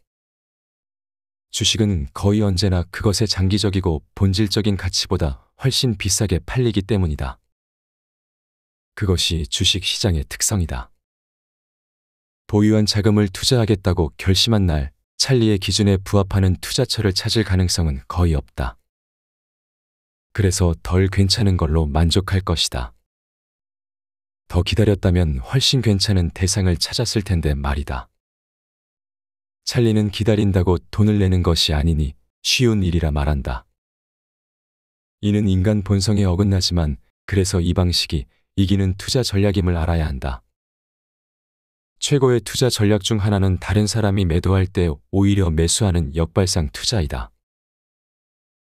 주식은 거의 언제나 그것의 장기적이고 본질적인 가치보다 훨씬 비싸게 팔리기 때문이다. 그것이 주식 시장의 특성이다. 보유한 자금을 투자하겠다고 결심한 날 찰리의 기준에 부합하는 투자처를 찾을 가능성은 거의 없다. 그래서 덜 괜찮은 걸로 만족할 것이다. 더 기다렸다면 훨씬 괜찮은 대상을 찾았을 텐데 말이다. 찰리는 기다린다고 돈을 내는 것이 아니니 쉬운 일이라 말한다. 이는 인간 본성에 어긋나지만 그래서 이 방식이 이기는 투자 전략임을 알아야 한다. 최고의 투자 전략 중 하나는 다른 사람이 매도할 때 오히려 매수하는 역발상 투자이다.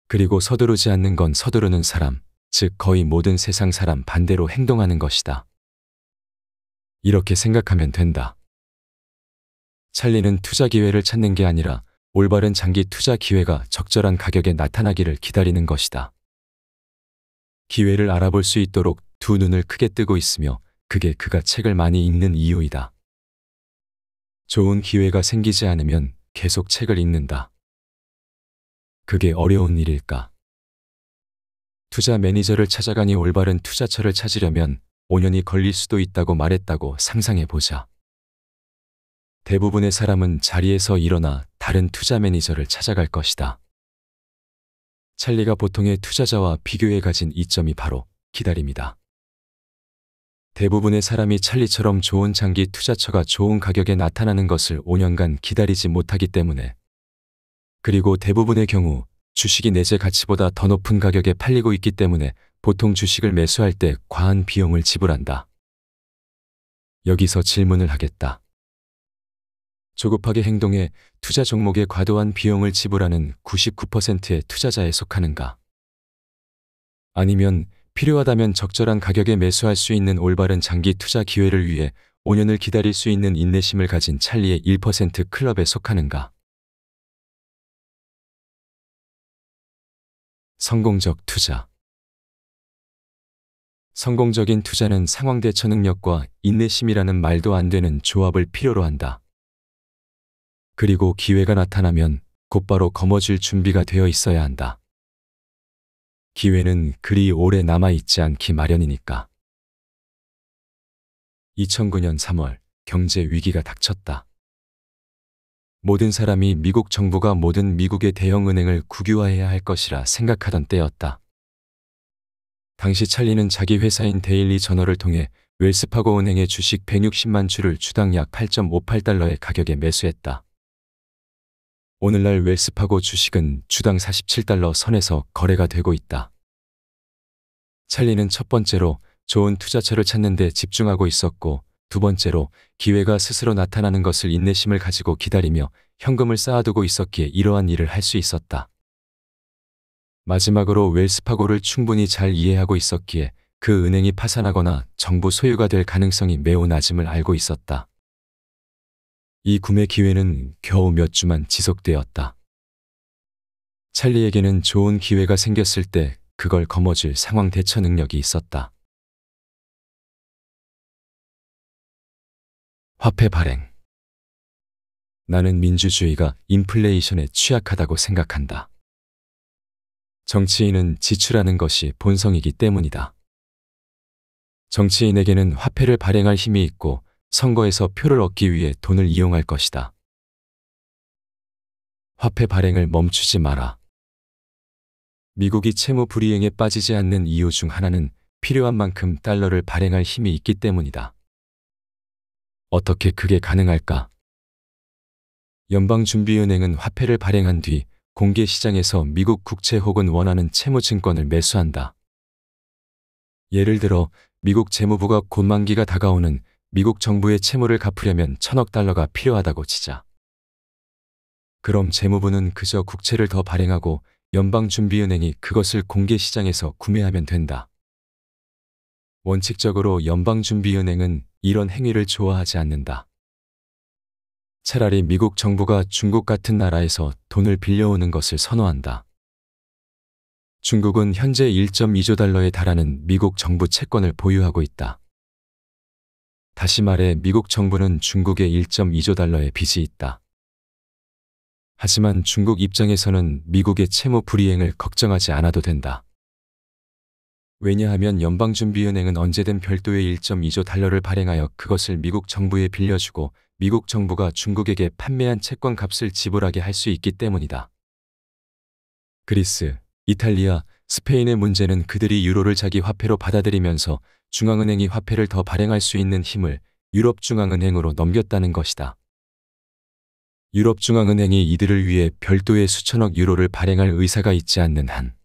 그리고 서두르지 않는 건 서두르는 사람, 즉 거의 모든 세상 사람 반대로 행동하는 것이다. 이렇게 생각하면 된다. 찰리는 투자 기회를 찾는 게 아니라 올바른 장기 투자 기회가 적절한 가격에 나타나기를 기다리는 것이다. 기회를 알아볼 수 있도록 두 눈을 크게 뜨고 있으며 그게 그가 책을 많이 읽는 이유이다. 좋은 기회가 생기지 않으면 계속 책을 읽는다. 그게 어려운 일일까? 투자 매니저를 찾아가니 올바른 투자처를 찾으려면 5년이 걸릴 수도 있다고 말했다고 상상해 보자. 대부분의 사람은 자리에서 일어나 다른 투자 매니저를 찾아갈 것이다. 찰리가 보통의 투자자와 비교해 가진 이점이 바로 기다림이다. 대부분의 사람이 찰리처럼 좋은 장기 투자처가 좋은 가격에 나타나는 것을 5년간 기다리지 못하기 때문에, 그리고 대부분의 경우 주식이 내재 가치보다 더 높은 가격에 팔리고 있기 때문에 보통 주식을 매수할 때 과한 비용을 지불한다. 여기서 질문을 하겠다. 조급하게 행동해 투자 종목에 과도한 비용을 지불하는 99%의 투자자에 속하는가? 아니면 필요하다면 적절한 가격에 매수할 수 있는 올바른 장기 투자 기회를 위해 5년을 기다릴 수 있는 인내심을 가진 찰리의 1% 클럽에 속하는가? 성공적 투자. 성공적인 투자는 상황 대처 능력과 인내심이라는 말도 안 되는 조합을 필요로 한다. 그리고 기회가 나타나면 곧바로 거머쥘 준비가 되어 있어야 한다. 기회는 그리 오래 남아있지 않기 마련이니까. 2009년 3월 경제 위기가 닥쳤다. 모든 사람이 미국 정부가 모든 미국의 대형 은행을 국유화해야 할 것이라 생각하던 때였다. 당시 찰리는 자기 회사인 데일리 저널을 통해 웰스파고 은행의 주식 160만 주를 주당 약 8.58달러의 가격에 매수했다. 오늘날 웰스파고 주식은 주당 47달러 선에서 거래가 되고 있다. 찰리는 첫 번째로 좋은 투자처를 찾는 데 집중하고 있었고, 두 번째로 기회가 스스로 나타나는 것을 인내심을 가지고 기다리며 현금을 쌓아두고 있었기에 이러한 일을 할 수 있었다. 마지막으로 웰스파고를 충분히 잘 이해하고 있었기에 그 은행이 파산하거나 정부 소유가 될 가능성이 매우 낮음을 알고 있었다. 이 구매 기회는 겨우 몇 주만 지속되었다. 찰리에게는 좋은 기회가 생겼을 때 그걸 거머쥘 상황 대처 능력이 있었다. 화폐 발행. 나는 민주주의가 인플레이션에 취약하다고 생각한다. 정치인은 지출하는 것이 본성이기 때문이다. 정치인에게는 화폐를 발행할 힘이 있고 선거에서 표를 얻기 위해 돈을 이용할 것이다. 화폐 발행을 멈추지 마라. 미국이 채무 불이행에 빠지지 않는 이유 중 하나는 필요한 만큼 달러를 발행할 힘이 있기 때문이다. 어떻게 그게 가능할까? 연방준비은행은 화폐를 발행한 뒤 공개 시장에서 미국 국채 혹은 원하는 채무증권을 매수한다. 예를 들어 미국 재무부가 곧 만기가 다가오는 미국 정부의 채무를 갚으려면 1,000억 달러가 필요하다고 치자. 그럼 재무부는 그저 국채를 더 발행하고 연방준비은행이 그것을 공개 시장에서 구매하면 된다. 원칙적으로 연방준비은행은 이런 행위를 좋아하지 않는다. 차라리 미국 정부가 중국 같은 나라에서 돈을 빌려오는 것을 선호한다. 중국은 현재 1.2조 달러에 달하는 미국 정부 채권을 보유하고 있다. 다시 말해 미국 정부는 중국에 1.2조 달러의 빚이 있다. 하지만 중국 입장에서는 미국의 채무 불이행을 걱정하지 않아도 된다. 왜냐하면 연방준비은행은 언제든 별도의 1.2조 달러를 발행하여 그것을 미국 정부에 빌려주고 미국 정부가 중국에게 판매한 채권 값을 지불하게 할 수 있기 때문이다. 그리스, 이탈리아, 스페인의 문제는 그들이 유로를 자기 화폐로 받아들이면서 중앙은행이 화폐를 더 발행할 수 있는 힘을 유럽중앙은행으로 넘겼다는 것이다. 유럽중앙은행이 이들을 위해 별도의 수천억 유로를 발행할 의사가 있지 않는 한,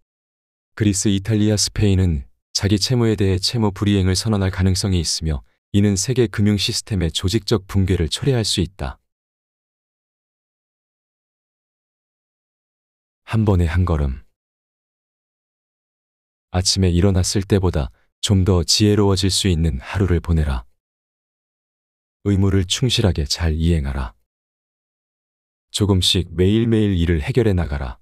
그리스, 이탈리아, 스페인은 자기 채무에 대해 채무 불이행을 선언할 가능성이 있으며 이는 세계 금융 시스템의 조직적 붕괴를 초래할 수 있다. 한 번에 한 걸음. 아침에 일어났을 때보다 좀 더 지혜로워질 수 있는 하루를 보내라. 의무를 충실하게 잘 이행하라. 조금씩 매일매일 일을 해결해 나가라.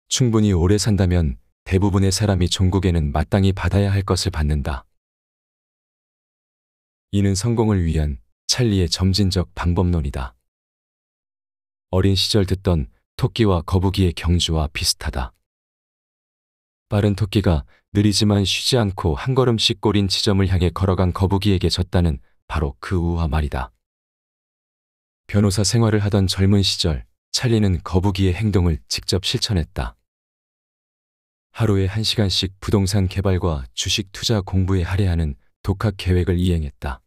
충분히 오래 산다면 대부분의 사람이 종국에는 마땅히 받아야 할 것을 받는다. 이는 성공을 위한 찰리의 점진적 방법론이다. 어린 시절 듣던 토끼와 거북이의 경주와 비슷하다. 빠른 토끼가 느리지만 쉬지 않고 한 걸음씩 꼬린 지점을 향해 걸어간 거북이에게 졌다는 바로 그 우화 말이다. 변호사 생활을 하던 젊은 시절 찰리는 거북이의 행동을 직접 실천했다. 하루에 1시간씩 부동산 개발과 주식 투자 공부에 할애하는 독학 계획을 이행했다.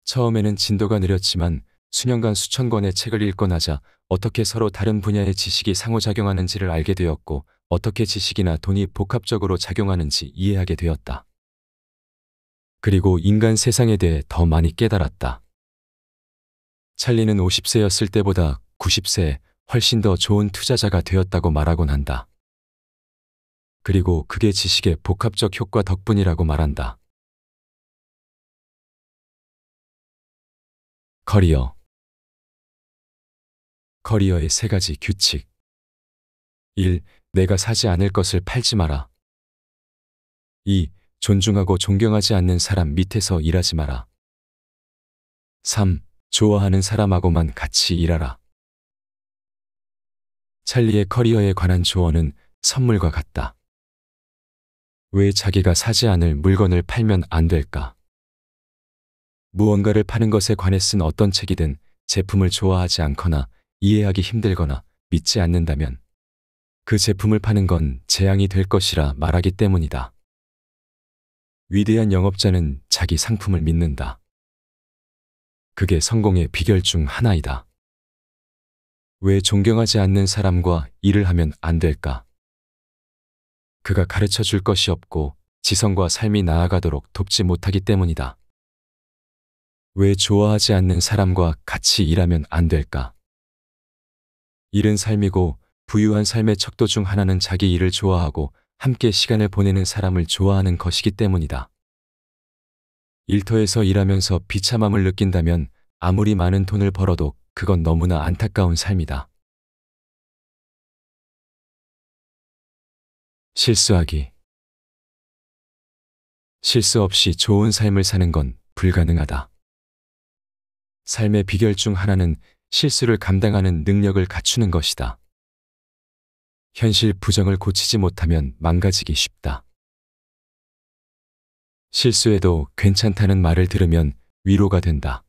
처음에는 진도가 느렸지만 수년간 수천 권의 책을 읽고 나자 어떻게 서로 다른 분야의 지식이 상호작용하는지를 알게 되었고, 어떻게 지식이나 돈이 복합적으로 작용하는지 이해하게 되었다. 그리고 인간 세상에 대해 더 많이 깨달았다. 찰리는 50세였을 때보다 90세에 훨씬 더 좋은 투자자가 되었다고 말하곤 한다. 그리고 그게 지식의 복합적 효과 덕분이라고 말한다. 커리어. 커리어의 3가지 규칙. 1. 내가 사지 않을 것을 팔지 마라. 2. 존중하고 존경하지 않는 사람 밑에서 일하지 마라. 3. 좋아하는 사람하고만 같이 일하라. 찰리의 커리어에 관한 조언은 선물과 같다. 왜 자기가 사지 않을 물건을 팔면 안 될까? 무언가를 파는 것에 관해 쓴 어떤 책이든 제품을 좋아하지 않거나 이해하기 힘들거나 믿지 않는다면 그 제품을 파는 건 재앙이 될 것이라 말하기 때문이다. 위대한 영업자는 자기 상품을 믿는다. 그게 성공의 비결 중 하나이다. 왜 존경하지 않는 사람과 일을 하면 안 될까? 그가 가르쳐 줄 것이 없고 지성과 삶이 나아가도록 돕지 못하기 때문이다. 왜 좋아하지 않는 사람과 같이 일하면 안 될까? 일은 삶이고 부유한 삶의 척도 중 하나는 자기 일을 좋아하고 함께 시간을 보내는 사람을 좋아하는 것이기 때문이다. 일터에서 일하면서 비참함을 느낀다면 아무리 많은 돈을 벌어도 그건 너무나 안타까운 삶이다. 실수하기. 실수 없이 좋은 삶을 사는 건 불가능하다. 삶의 비결 중 하나는 실수를 감당하는 능력을 갖추는 것이다. 현실 부정을 고치지 못하면 망가지기 쉽다. 실수해도 괜찮다는 말을 들으면 위로가 된다.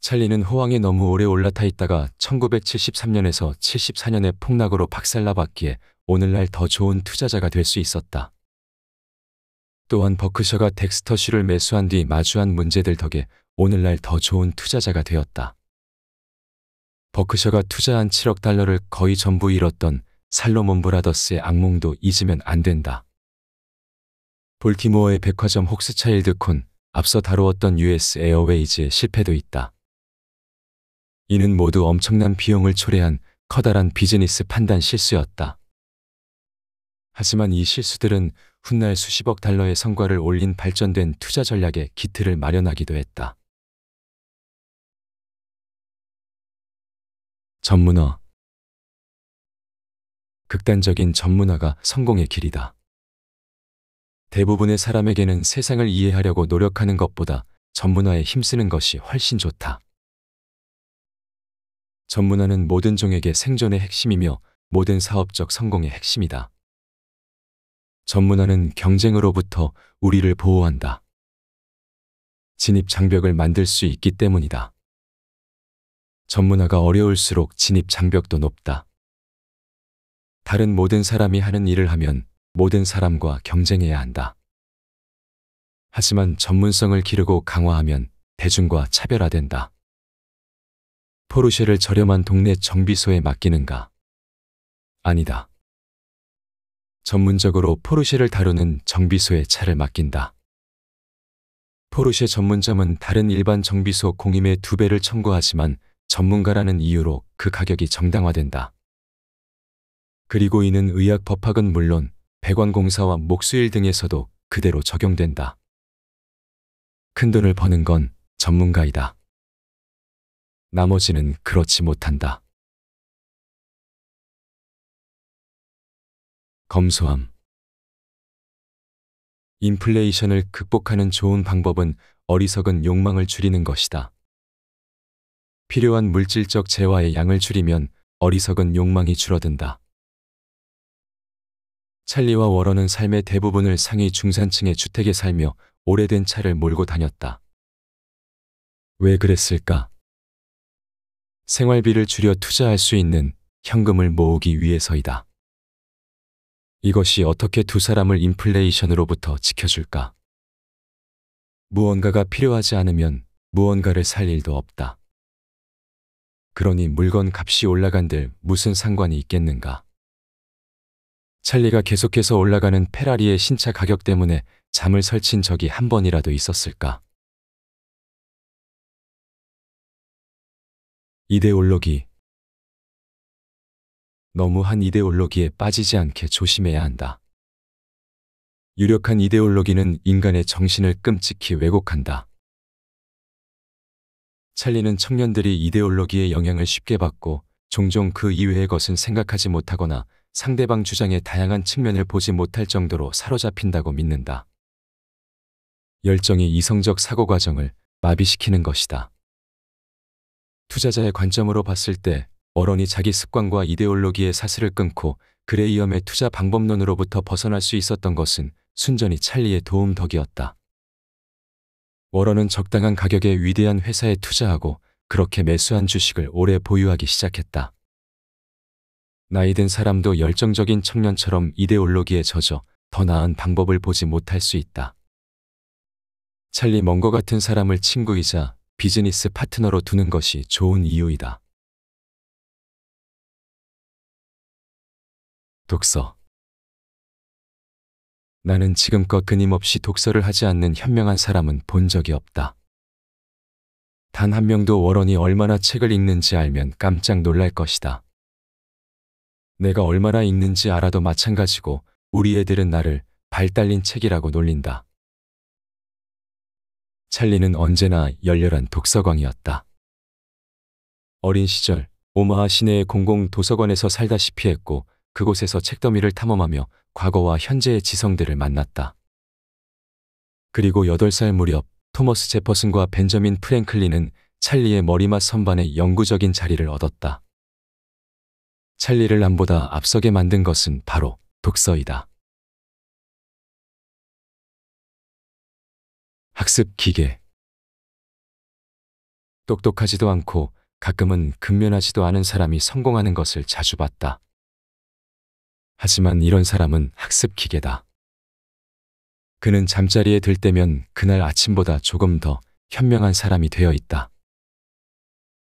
찰리는 호황에 너무 오래 올라타 있다가 1973년에서 74년의 폭락으로 박살나봤기에 오늘날 더 좋은 투자자가 될 수 있었다. 또한 버크셔가 덱스터슈를 매수한 뒤 마주한 문제들 덕에 오늘날 더 좋은 투자자가 되었다. 버크셔가 투자한 7억 달러를 거의 전부 잃었던 살로몬 브라더스의 악몽도 잊으면 안 된다. 볼티모어의 백화점 혹스차일드 콘, 앞서 다루었던 US 에어웨이즈의 실패도 있다. 이는 모두 엄청난 비용을 초래한 커다란 비즈니스 판단 실수였다. 하지만 이 실수들은 훗날 수십억 달러의 성과를 올린 발전된 투자 전략의 기틀을 마련하기도 했다. 전문어. 극단적인 전문화가 성공의 길이다. 대부분의 사람에게는 세상을 이해하려고 노력하는 것보다 전문화에 힘쓰는 것이 훨씬 좋다. 전문화는 모든 종에게 생존의 핵심이며 모든 사업적 성공의 핵심이다. 전문화는 경쟁으로부터 우리를 보호한다. 진입 장벽을 만들 수 있기 때문이다. 전문화가 어려울수록 진입 장벽도 높다. 다른 모든 사람이 하는 일을 하면 모든 사람과 경쟁해야 한다. 하지만 전문성을 기르고 강화하면 대중과 차별화된다. 포르쉐를 저렴한 동네 정비소에 맡기는가? 아니다. 전문적으로 포르쉐를 다루는 정비소에 차를 맡긴다. 포르쉐 전문점은 다른 일반 정비소 공임의 2배를 청구하지만 전문가라는 이유로 그 가격이 정당화된다. 그리고 이는 의학 법학은 물론 배관공사와 목수일 등에서도 그대로 적용된다. 큰돈을 버는 건 전문가이다. 나머지는 그렇지 못한다. 검소함. 인플레이션을 극복하는 좋은 방법은 어리석은 욕망을 줄이는 것이다. 필요한 물질적 재화의 양을 줄이면 어리석은 욕망이 줄어든다. 찰리와 워런은 삶의 대부분을 상위 중산층의 주택에 살며 오래된 차를 몰고 다녔다. 왜 그랬을까? 생활비를 줄여 투자할 수 있는 현금을 모으기 위해서이다. 이것이 어떻게 두 사람을 인플레이션으로부터 지켜줄까? 무언가가 필요하지 않으면 무언가를 살 일도 없다. 그러니 물건 값이 올라간들 무슨 상관이 있겠는가? 찰리가 계속해서 올라가는 페라리의 신차 가격 때문에 잠을 설친 적이 한 번이라도 있었을까? 이데올로기. 너무한 이데올로기에 빠지지 않게 조심해야 한다. 유력한 이데올로기는 인간의 정신을 끔찍히 왜곡한다. 찰리는 청년들이 이데올로기의 영향을 쉽게 받고 종종 그 이외의 것은 생각하지 못하거나 상대방 주장의 다양한 측면을 보지 못할 정도로 사로잡힌다고 믿는다. 열정이 이성적 사고 과정을 마비시키는 것이다. 투자자의 관점으로 봤을 때 워런이 자기 습관과 이데올로기의 사슬을 끊고 그레이엄의 투자 방법론으로부터 벗어날 수 있었던 것은 순전히 찰리의 도움 덕이었다. 워런은 적당한 가격에 위대한 회사에 투자하고 그렇게 매수한 주식을 오래 보유하기 시작했다. 나이든 사람도 열정적인 청년처럼 이데올로기에 젖어 더 나은 방법을 보지 못할 수 있다. 찰리 먼거 같은 사람을 친구이자 비즈니스 파트너로 두는 것이 좋은 이유이다. 독서. 나는 지금껏 끊임없이 독서를 하지 않는 현명한 사람은 본 적이 없다. 단 한 명도 워런이 얼마나 책을 읽는지 알면 깜짝 놀랄 것이다. 내가 얼마나 읽는지 알아도 마찬가지고 우리 애들은 나를 발 딸린 책이라고 놀린다. 찰리는 언제나 열렬한 독서광이었다. 어린 시절 오마하 시내의 공공 도서관에서 살다시피 했고 그곳에서 책더미를 탐험하며 과거와 현재의 지성들을 만났다. 그리고 8살 무렵 토머스 제퍼슨과 벤저민 프랭클린은 찰리의 머리맡 선반에 영구적인 자리를 얻었다. 찰리를 남보다 앞서게 만든 것은 바로 독서이다. 학습 기계. 똑똑하지도 않고 가끔은 근면하지도 않은 사람이 성공하는 것을 자주 봤다. 하지만 이런 사람은 학습 기계다. 그는 잠자리에 들 때면 그날 아침보다 조금 더 현명한 사람이 되어 있다.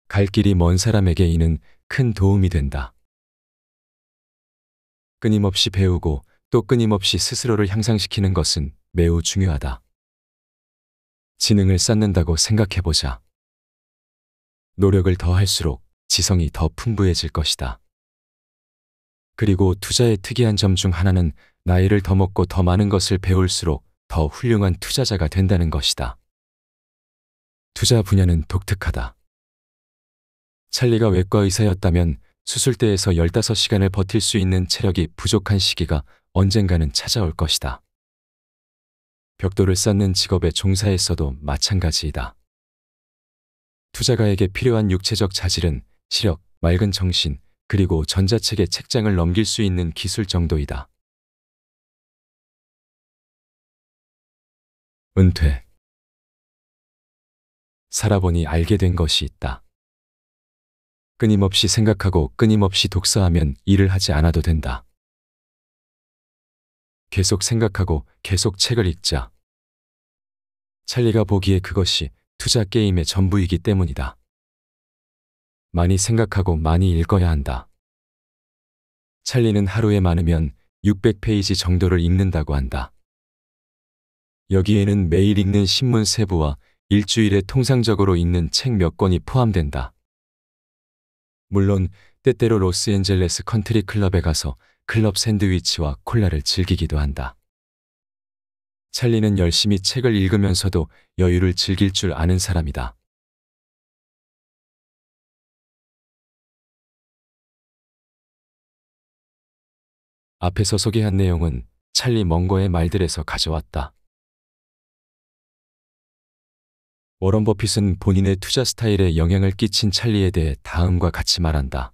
갈 길이 먼 사람에게 이는 큰 도움이 된다. 끊임없이 배우고 또 끊임없이 스스로를 향상시키는 것은 매우 중요하다. 지능을 쌓는다고 생각해보자. 노력을 더 할수록 지성이 더 풍부해질 것이다. 그리고 투자의 특이한 점 중 하나는 나이를 더 먹고 더 많은 것을 배울수록 더 훌륭한 투자자가 된다는 것이다. 투자 분야는 독특하다. 찰리가 외과 의사였다면 수술대에서 15시간을 버틸 수 있는 체력이 부족한 시기가 언젠가는 찾아올 것이다. 벽돌을 쌓는 직업에 종사했어도 마찬가지이다. 투자가에게 필요한 육체적 자질은 시력, 맑은 정신, 그리고 전자책의 책장을 넘길 수 있는 기술 정도이다. 은퇴. 살아보니 알게 된 것이 있다. 끊임없이 생각하고 끊임없이 독서하면 일을 하지 않아도 된다. 계속 생각하고 계속 책을 읽자. 찰리가 보기에 그것이 투자 게임의 전부이기 때문이다. 많이 생각하고 많이 읽어야 한다. 찰리는 하루에 많으면 600페이지 정도를 읽는다고 한다. 여기에는 매일 읽는 신문 세부와 일주일에 통상적으로 읽는 책 몇 권이 포함된다. 물론 때때로 로스앤젤레스 컨트리 클럽에 가서 클럽 샌드위치와 콜라를 즐기기도 한다. 찰리는 열심히 책을 읽으면서도 여유를 즐길 줄 아는 사람이다. 앞에서 소개한 내용은 찰리 먼거의 말들에서 가져왔다. 워런 버핏은 본인의 투자 스타일에 영향을 끼친 찰리에 대해 다음과 같이 말한다.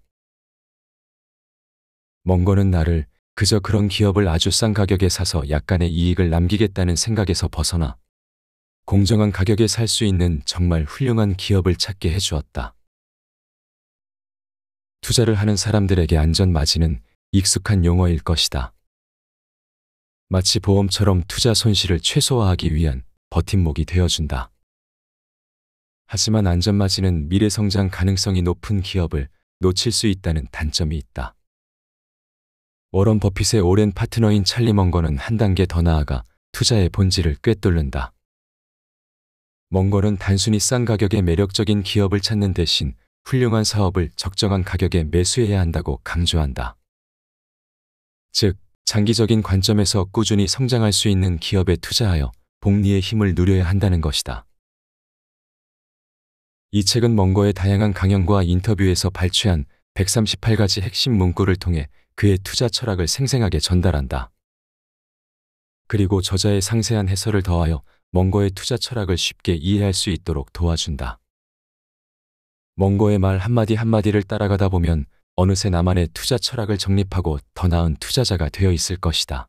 먼거는 나를 그저 그런 기업을 아주 싼 가격에 사서 약간의 이익을 남기겠다는 생각에서 벗어나 공정한 가격에 살 수 있는 정말 훌륭한 기업을 찾게 해주었다. 투자를 하는 사람들에게 안전 마진은 익숙한 용어일 것이다. 마치 보험처럼 투자 손실을 최소화하기 위한 버팀목이 되어준다. 하지만 안전마진은 미래 성장 가능성이 높은 기업을 놓칠 수 있다는 단점이 있다. 워런 버핏의 오랜 파트너인 찰리 먼거는 한 단계 더 나아가 투자의 본질을 꿰뚫는다. 먼거는 단순히 싼 가격에 매력적인 기업을 찾는 대신 훌륭한 사업을 적정한 가격에 매수해야 한다고 강조한다. 즉, 장기적인 관점에서 꾸준히 성장할 수 있는 기업에 투자하여 복리의 힘을 누려야 한다는 것이다. 이 책은 먼거의 다양한 강연과 인터뷰에서 발췌한 138가지 핵심 문구를 통해 그의 투자 철학을 생생하게 전달한다. 그리고 저자의 상세한 해설을 더하여 먼거의 투자 철학을 쉽게 이해할 수 있도록 도와준다. 먼거의 말 한마디 한마디를 따라가다 보면 어느새 나만의 투자 철학을 정립하고 더 나은 투자자가 되어 있을 것이다.